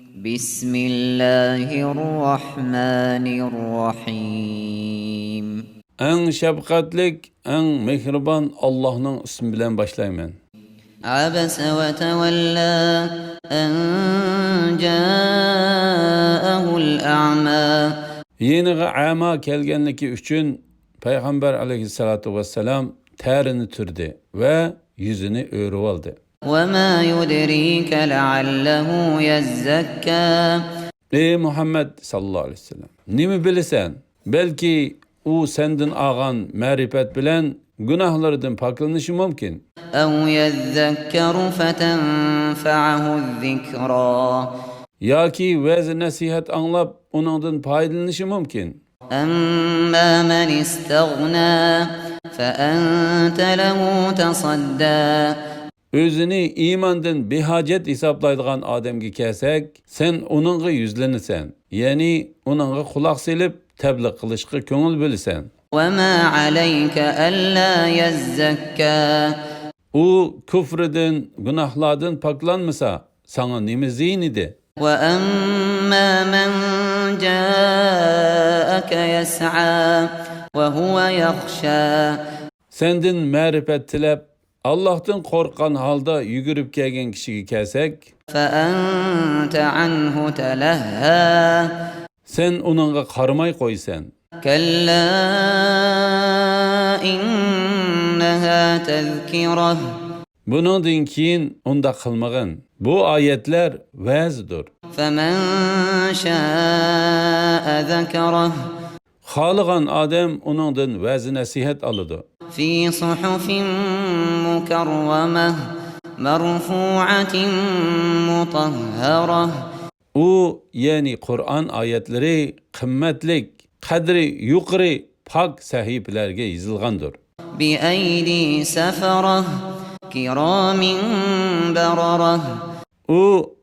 Bismillahirrahmanirrahim. En şefkatlik, en mehriban Allah'ın ismi bilen başlayman. Abese ve tevella en câehul a'mâ. Yeniğe ama kelgenliki üçün Peygamber aleyhissalatu vesselam terini türdi ve yüzünü örüp aldı. وَمَا يُدْرِيكَ لَعَلَّهُ يَزَّكَّى. Ey Muhammed sallallahu aleyhi ve sellem, nimi bilesen, belki o senden ağan marifet bilen günahlardan paklanışı mümkün. اَوْ يَذَّكَّرُ فَتَنْفَعَهُ الذِّكْرَى. Ya ki vez nasihat anlap onundan faydalanışı mümkün. أَمَّا مَنِ اسْتَغْنَى فَأَنْتَ لَهُ تَصَدَّى. Özünü imandan bihacet hesaplaydıgan adamga kelsek, sen onunla yüzlenirsen, yani onunla kulak silip tebliğ kılışkı köngül bölüsen. وَمَا عَلَيْكَ أَلَّا يَزَّكَّى. O küfreden, günahlardan paklanmasa, sana nimi ziyin idi? وَأَمَّا مَنْ جَاءَكَ يَسْعَى وَهُوَ يَخْشَى. Senden marifet tilep, Allah'tan korkan halda yugurip gelgen kişiye kelsek, فَأَنْتَ عَنْهُ تَلَهَّى. sen onunla karmay koysan. كَلَّا إِنَّهَا تَذْكِرَةٌ. Bunun keyin onda kılmağın. Bu ayetler vaazdır. فَمَنْ شَاءَ ذَكَرَهُ. Halıgan adam onundan vaaz nasihat alıdı. فِي صُحُفٍ مُكَرَّمَةٍ مَرْفُوعَةٍ مُطَهَّرَةٍ. O yani Kur'an ayetleri kımmetlik, kadri yukarı pak sahibelerge yazılgandır. بِأَيْدِي سَفَرَةٍ كِرَامٍ بَرَرَةٍ. O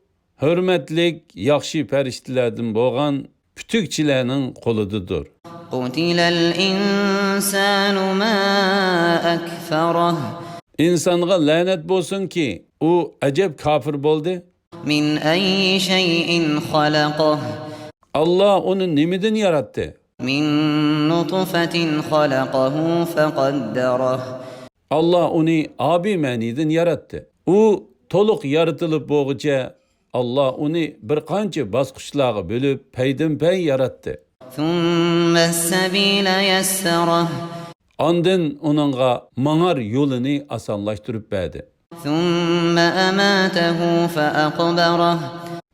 hürmetlik, yakşı periştilerden boğan pütükçilerinin kolududur. قُتِلَ الْإِنسَانُ مَا أَكْفَرَهُ. İnsanğa lanet bolsun ki o acep kafir boldu. مِنْ أَيِّ شَيْءٍ خَلَقَهُ. Allah onu nimiden yarattı? مِنْ نُطْفَةٍ خَلَقَهُ فَقَدَّرَهُ. Allah onu abi meniden yarattı. O toluk yaratılıp boğuca Allah onu bir kanca basqışlarga bölüp peydenpey yarattı. ثُمَّ السَّبِيلَ يَسَّرَهُ. Andın onunla manar yolunu asanlaştırıp verdi. ثُمَّ أَمَاتَهُ فَأَقْبَرَهُ.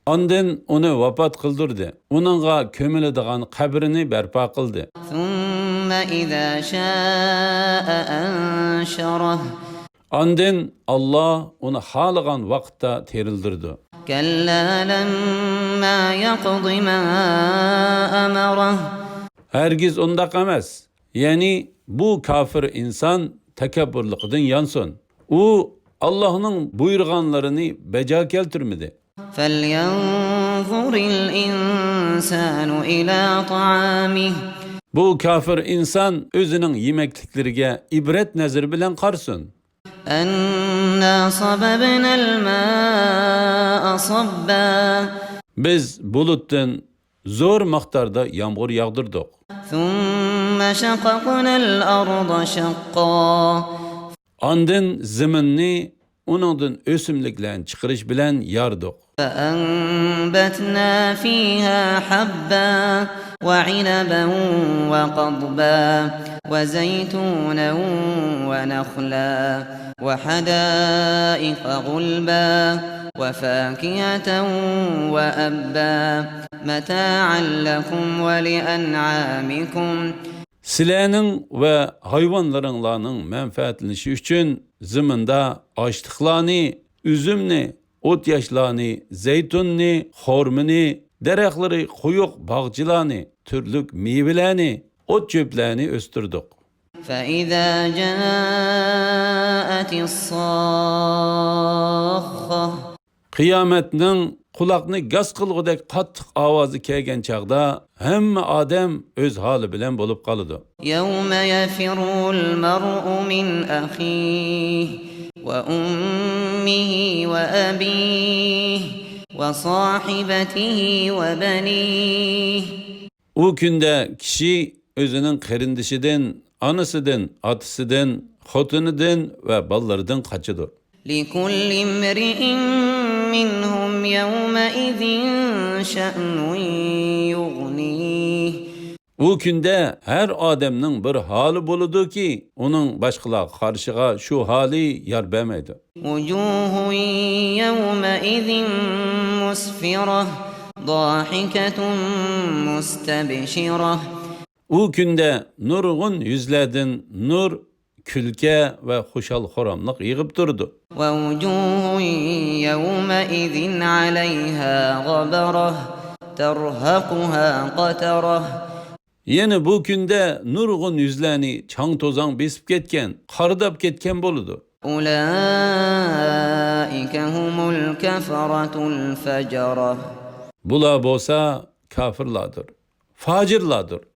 Andın onu vafat kıldırdı. Onunla kömülediğin kabrini berpa kıldı. ثُمَّ إِذَا شَاءَ أَنْشَرَهُ. Andın Allah onu halıgan vakitte terildirdi. كَلَّا لَمَّا يَقْضِ مَا أَمَرَهُ. Hergiz ondak emez. Yani bu kafir insan tekebburlukdan yansın. O Allah'ın buyurganlarını beca keltirmedi. فَلْيَنْظُرِ الْإِنْسَانُ إِلَى طَعَامِهِ. Bu kafir insan özünün yemekliklerine ibret nezir bilen karsın. أَنَّا صَبَبْنَا الْمَاءَ صَبًّا. Biz buluttan zor miktarda yağmur yağdırdık. ثُمَّ شَقَقْنَا الْأَرْضَ شَقًّا. Andın zeminni onundan ösümliklerin çıkırış bilen yardık. فَأَنْبَتْنَا فِيهَا حَبًّا وَعِنَبًا وَقَضْبًا وَزَيْتُونًا وَنَخْلًا وَحَدَائِقَ غُلْبًا وَفَاكِهَةً وَأَبًّا مَتَاعًا لَكُمْ وَلِأَنْعَامِكُمْ. Silenin ve hayvanlarınlarının menfaatlenishi üçün ziminde açlıklarını, üzümni, ot yaşlarını, zeytunni, hormini, derekleri, kuyuk bağcılarını, türlük meyvelerini, ot çöplerini östürdük. فَإِذَا جَاءَتِ الصَّاخَّةُ. Kıyametinin kulakni gaz kılgıdek qattiq ovozi kelgan chaqda hamma odam öz hali bilan bo'lib qoladi. يَوْمَ يَفِرُّ الْمَرْءُ مِنْ أَخِيهِ وَأُمِّهِ وَأَبِيهِ وصاحبته وبنيه. O günde kişi özünün qerindişidən, anısıdan, atısıdan, xotunudan ve ballarından kaçıdır. لكل امرئ منهم يومئذ شأن يغنيه. O günde her adamның bir hali boludu ki, onun başqalar qarşığa şu hali yar bəməydi. وجوه يومئذ مسفرة ضاحكة مستبشرة. O günde nurgun yüzlerden nur, külke ve xoşal xoramlıq yığıb durdu. ووجوه يومئذ عليها غبرة ترهقها قترة. Yeni bu günde nurgun yüzlerini çang tozan besip ketken, qardap ketken boludu. أولئك هم الكفرة الفجرة. Bula bolsa kafirladır, facirladır.